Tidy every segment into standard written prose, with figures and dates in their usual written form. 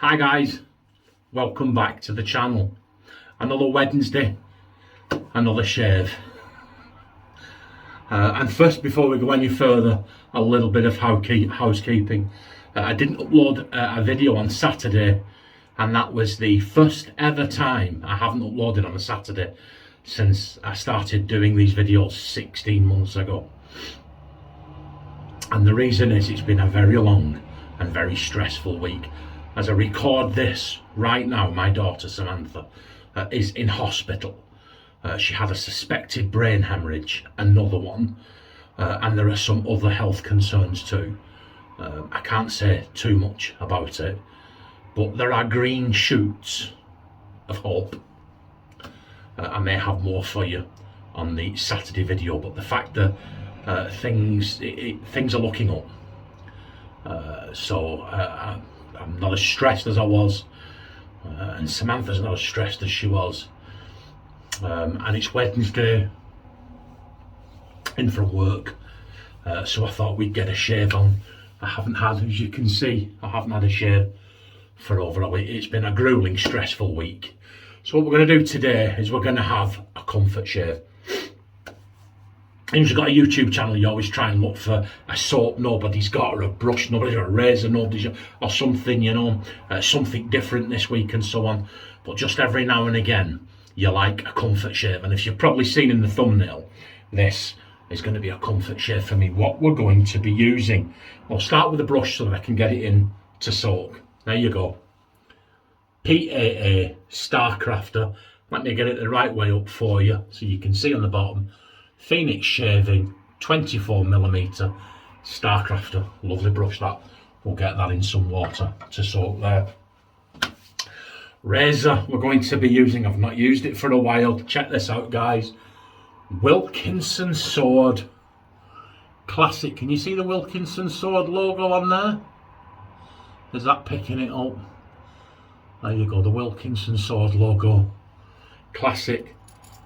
Hi guys, welcome back to the channel. Another Wednesday, another shave. And first, before we go any further, a little bit of housekeeping. I didn't upload a video on Saturday, and that was the first ever time I haven't uploaded on a Saturday since I started doing these videos 16 months ago. And the reason is it's been a very long and very stressful week. As I record this right now, my daughter Samantha is in hospital. She had a suspected brain hemorrhage, another one, and there are some other health concerns too. I can't say too much about it, but there are green shoots of hope. I may have more for you on the Saturday video, but the fact that things are looking up. I'm not as stressed as I was, and Samantha's not as stressed as she was. And it's Wednesday in from work, so I thought we'd get a shave on. I haven't had, as you can see, I haven't had a shave for over a week. It's been a grueling, stressful week. So what we're going to do today is we're going to have a comfort shave. And if you've got a YouTube channel, you always try and look for a soap nobody's got, or a brush nobody's got, a razor nobody's got, or something, you know, something different this week and so on. But just every now and again, you like a comfort shave. And if you've probably seen in the thumbnail, this is going to be a comfort shave for me. What we're going to be using, I'll start with a brush so that I can get it in to soak. There you go. PAA starcrafter. Let me get it the right way up for you so you can see on the bottom. Phoenix shaving, 24mm starcrafter. Lovely brush that. We'll get that in some water to soak there. Razor we're going to be using, I've not used it for a while. Check this out, guys. Wilkinson sword. Classic. Can you see the Wilkinson sword logo on there? Is that picking it up? There you go, the Wilkinson sword logo. Classic.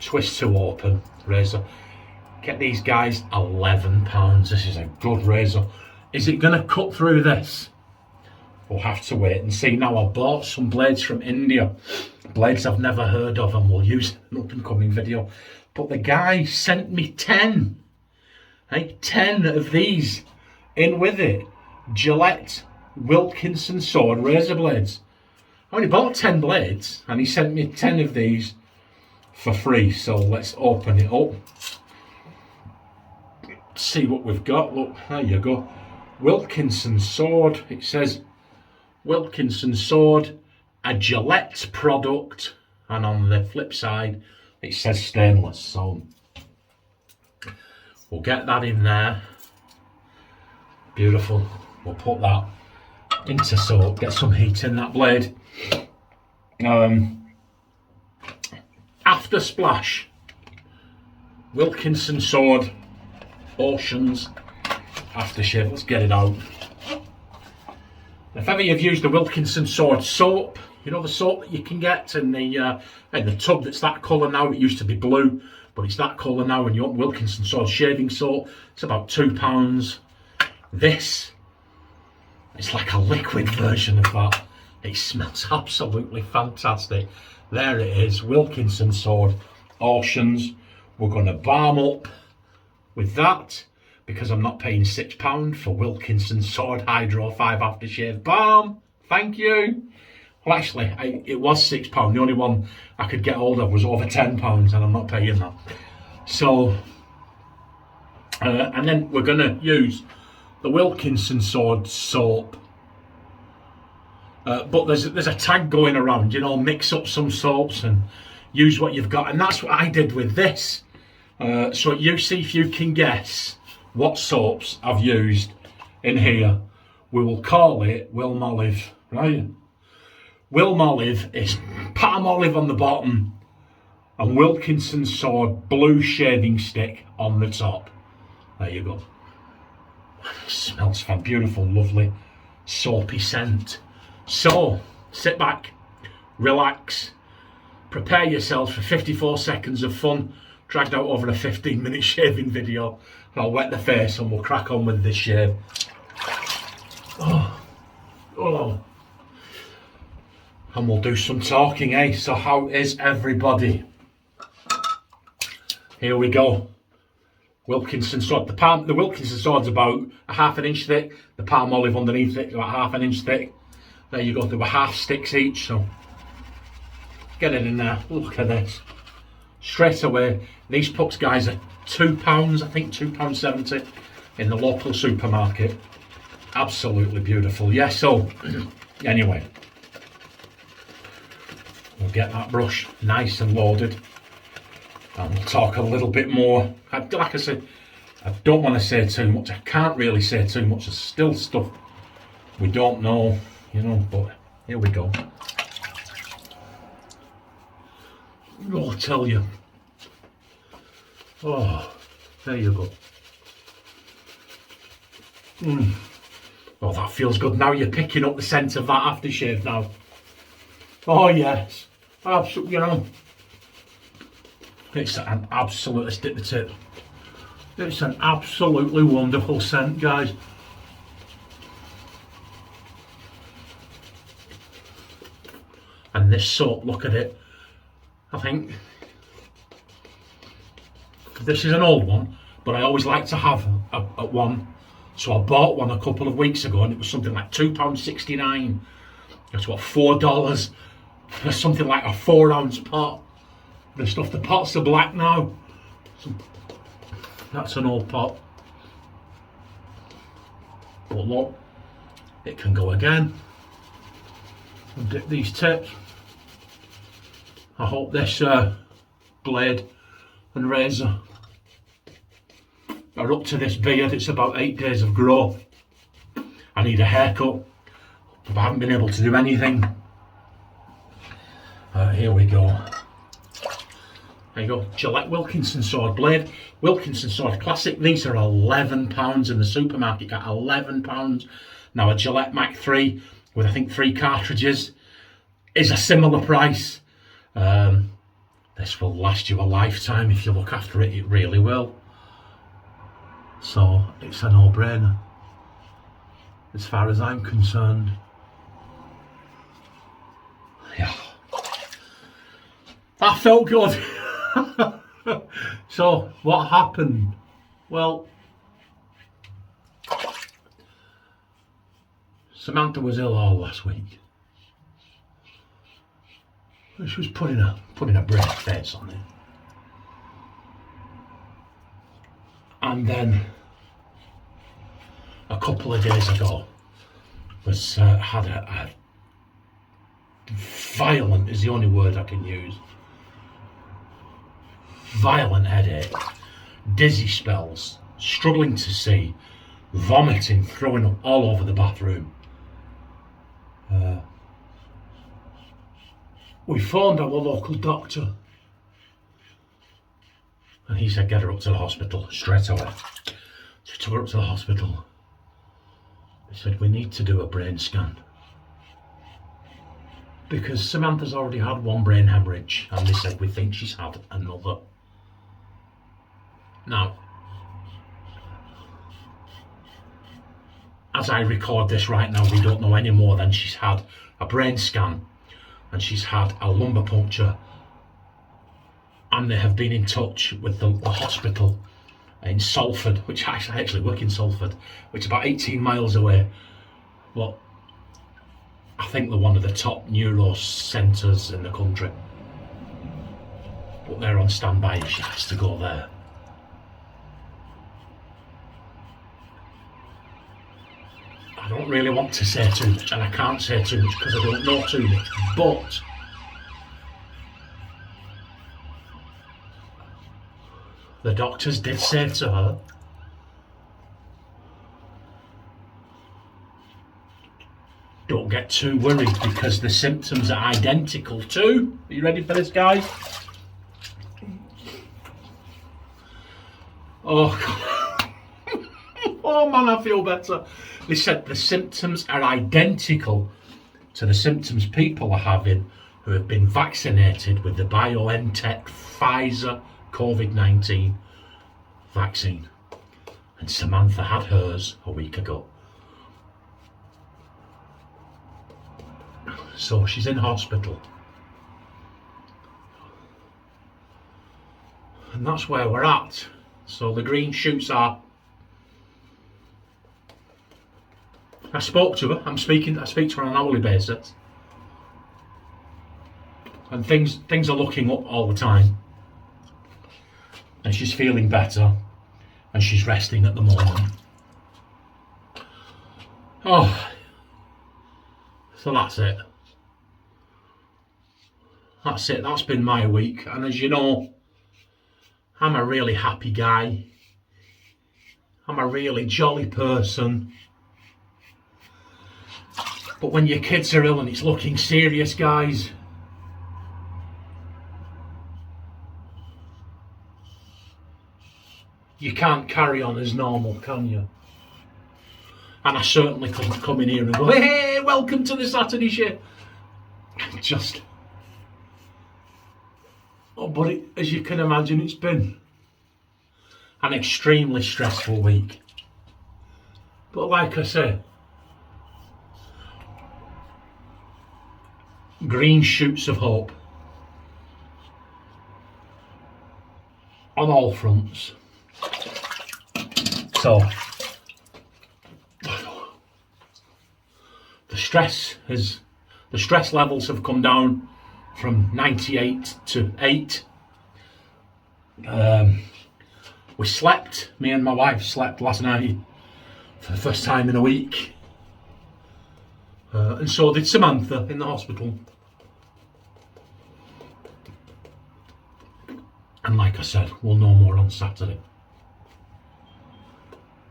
Twist to open razor. Get these guys, £11. This is a good razor. Is it going to cut through this? We'll have to wait and see. Now, I bought some blades from India. Blades I've never heard of, and we'll use an up and coming video. But the guy sent me 10. Hey, 10 of these in with it. Gillette Wilkinson sword razor blades. I only bought 10 blades, and he sent me 10 of these for free. So let's open it up. See what we've got. Look, there you go. Wilkinson sword. It says Wilkinson sword, a Gillette product, and on the flip side it says stainless. So we'll get that in there. Beautiful. We'll put that into soak, get some heat in that blade. After splash, Wilkinson sword, Oceans aftershave. Let's get it out. If ever you've used the Wilkinson sword soap, you know the soap that you can get in the tub that's that colour now. It used to be blue, but it's that colour now. And you want Wilkinson sword shaving soap, it's about £2. This, it's like a liquid version of that. It smells absolutely fantastic. There it is, Wilkinson sword, Oceans. We're going to balm up with that, because I'm not paying £6 for Wilkinson Sword Hydro 5 Aftershave Balm. Thank you. Well, actually, it was £6. The only one I could get hold of was over £10, and I'm not paying that. So, and then we're going to use the Wilkinson Sword soap. But there's a tag going around, you know, mix up some soaps and use what you've got. And that's what I did with this. So you see if you can guess what soaps I've used in here. We will call it Wilm Olive, right? Wilm Olive is palm olive on the bottom and Wilkinson sword blue shaving stick on the top. There you go. Smells fun, beautiful, lovely, soapy scent. So sit back, relax, prepare yourselves for 54 seconds of fun, dragged out over a 15-minute shaving video. I'll wet the face and we'll crack on with this shave. Oh. and we'll do some talking, eh? So how is everybody? Here we go. Wilkinson sword. The Wilkinson sword's about a half an inch thick. The palm olive underneath it is about half an inch thick. There you go. They were half sticks each, so get it in there. Look at this. Straight away, these pucks, guys, are £2, I think £2.70 in the local supermarket. Absolutely beautiful. Yeah, so anyway, we'll get that brush nice and loaded and we'll talk a little bit more. Like I said, I don't want to say too much. I can't really say too much. There's still stuff we don't know, you know, but here we go. I'll tell you. Oh, there you go. Oh, that feels good. Now you're picking up the scent of that aftershave now. Oh, yes. Absolutely, you know. It's an absolute, let's dip the tip. It's an absolutely wonderful scent, guys. And this soap, look at it. I think this is an old one, but I always like to have a one. So I bought one a couple of weeks ago and it was something like £2.69. That's what, $4 for something like a 4-ounce pot. The stuff, the pots are black now. So that's an old pot. But look, it can go again. I'll dip these tips. I hope this blade and razor are up to this beard. It's about 8 days of growth. I need a haircut. I haven't been able to do anything. Here we go. There you go. Gillette Wilkinson sword blade. Wilkinson sword classic. These are £11 in the supermarket. Got £11. Now a Gillette Mach 3 with I think 3 cartridges is a similar price. This will last you a lifetime if you look after it. It really will. So it's a no-brainer as far as I'm concerned. Yeah, that felt good. So what happened? Well, Samantha was ill all last week. She was putting a brave face on it. And then a couple of days ago was had a violent, is the only word I can use, violent headache, dizzy spells, struggling to see, vomiting, throwing up all over the bathroom. We phoned our local doctor and he said get her up to the hospital straight away. So we took her up to the hospital. He said we need to do a brain scan because Samantha's already had one brain hemorrhage and they said we think she's had another. Now, as I record this right now, we don't know any more than she's had a brain scan and she's had a lumbar puncture, and they have been in touch with the hospital in Salford, which I actually work in Salford, which is about 18 miles away. But I think they're one of the top neuro centres in the country. But they're on standby if she has to go there. I don't really want to say too much, and I can't say too much because I don't know too much, but the doctors did say to her, don't get too worried because the symptoms are identical too. Are you ready for this, guys? Oh, oh man, I feel better. They said the symptoms are identical to the symptoms people are having who have been vaccinated with the BioNTech Pfizer COVID-19 vaccine. And Samantha had hers a week ago. So she's in hospital. And that's where we're at. So the green shoots are. I spoke to her. I speak to her on an hourly basis. And things are looking up all the time. And she's feeling better. And she's resting at the moment. Oh. So that's it. That's it. That's been my week. And as you know, I'm a really happy guy. I'm a really jolly person. But when your kids are ill and it's looking serious, guys, you can't carry on as normal, can you? And I certainly couldn't come in here and go, hey, welcome to the Saturday show. Just... Oh, but as you can imagine, it's been an extremely stressful week. But like I say, green shoots of hope on all fronts. So the stress levels have come down from 98 to 8. We slept, me and my wife slept last night for the first time in a week. And so did Samantha in the hospital. And like I said, we'll know more on Saturday.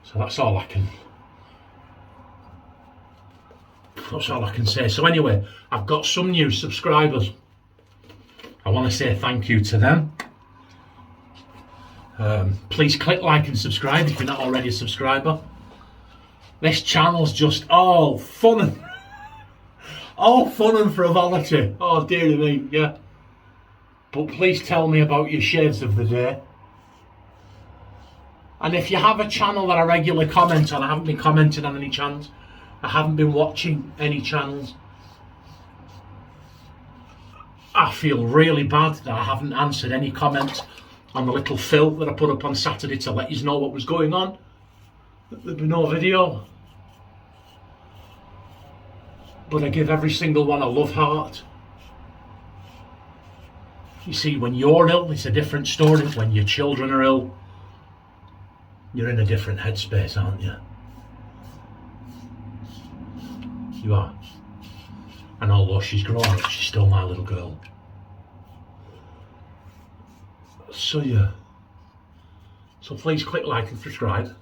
So that's all I can say. So anyway, I've got some new subscribers. I want to say thank you to them. Please click like and subscribe if you're not already a subscriber. This channel's just all fun and frivolity. Oh dear me, yeah. But please tell me about your shaves of the day. And if you have a channel that I regularly comment on, I haven't been commenting on any channels. I haven't been watching any channels. I feel really bad that I haven't answered any comments on the little fill that I put up on Saturday to let you know what was going on. There'd be no video. But I give every single one a love heart. You see, when you're ill, it's a different story. When your children are ill, you're in a different headspace, aren't you? You are. And although she's grown up, she's still my little girl. So yeah. So please click like and subscribe.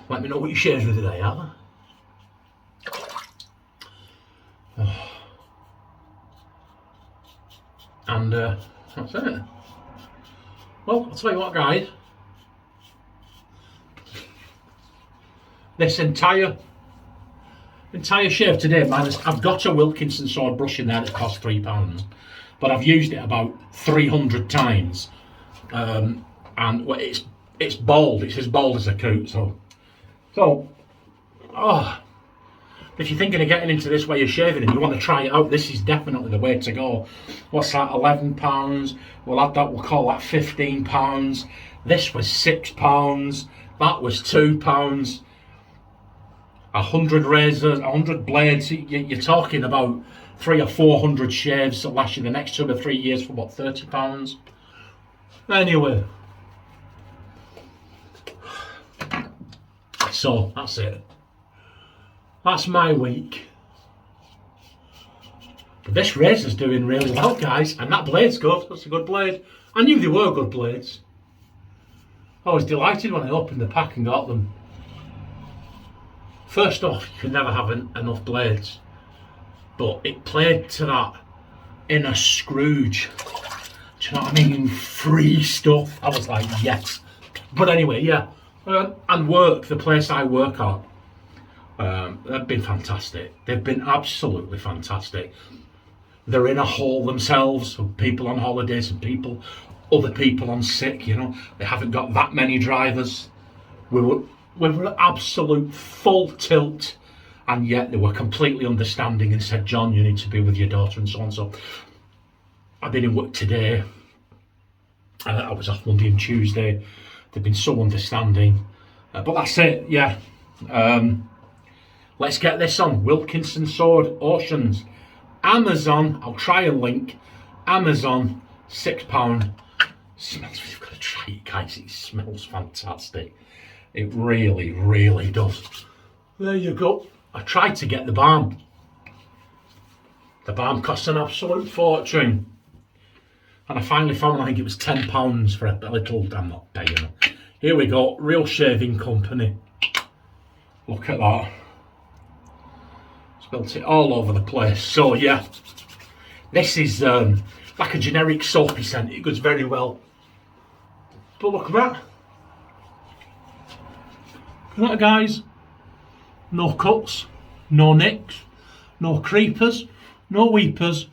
Let me know what your shares with today are. And that's it. Well, I'll tell you what, guys. This entire shave today, man, I've got a Wilkinson sword brush in there that costs £3, but I've used it about 300 times, and it's bald. It's as bald as a coot. So, if you're thinking of getting into this way of shaving and you want to try it out, this is definitely the way to go. What's that? £11. We'll add that. We'll call that £15. This was £6. That was £2. 100 razors, 100 blades. You're talking about 300 or 400 shaves that last you the next 2 or 3 years for what, £30? Anyway, so that's it. That's my week. But this razor's doing really well, guys, and that blade's good. That's a good blade. I knew they were good blades. I was delighted when I opened the pack and got them. First off, you can never have enough blades, but it played to that inner Scrooge. Do you know what I mean? Free stuff. I was like, yes. But anyway, yeah. And work, the place I work at, they've been fantastic. They've been absolutely fantastic. They're in a hole themselves, of people on holidays and other people on sick, you know. They haven't got that many drivers. We were absolute full tilt. and yet they were completely understanding and said, John, you need to be with your daughter and so on. So I've been in work today. I was off Monday and Tuesday. They've been so understanding. But that's it, yeah. Let's get this on. Wilkinson Sword Oceans. Amazon, I'll try and link. Amazon, £6. Smells, you've got to try it, guys. It smells fantastic. It really, really does. There you go. I tried to get the balm. The balm costs an absolute fortune. And I finally found, I think it was £10 for a little, I'm not paying them. Here we go, Real Shaving Company. Look at that. Spilt it all over the place. So yeah, this is like a generic soapy scent. It goes very well. But look at that. Look at that, guys. No cuts, no nicks, no creepers, no weepers.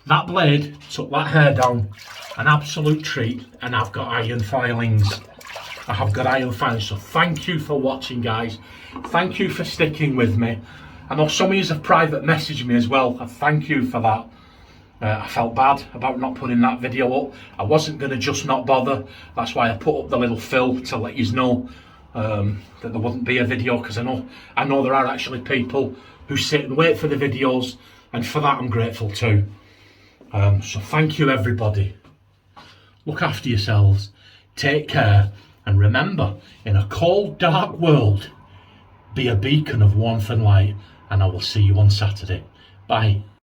That blade took that hair down, an absolute treat, and I've got iron filings. I have got iron filings, so thank you for watching, guys. Thank you for sticking with me. I know some of you have private messaged me as well. I thank you for that. I felt bad about not putting that video up. I wasn't going to just not bother. That's why I put up the little fill to let you know that there wouldn't be a video, because I know there are actually people who sit and wait for the videos, and for that I'm grateful too. So thank you, everybody. Look after yourselves, take care, and remember, in a cold, dark world, be a beacon of warmth and light, and I will see you on Saturday. Bye.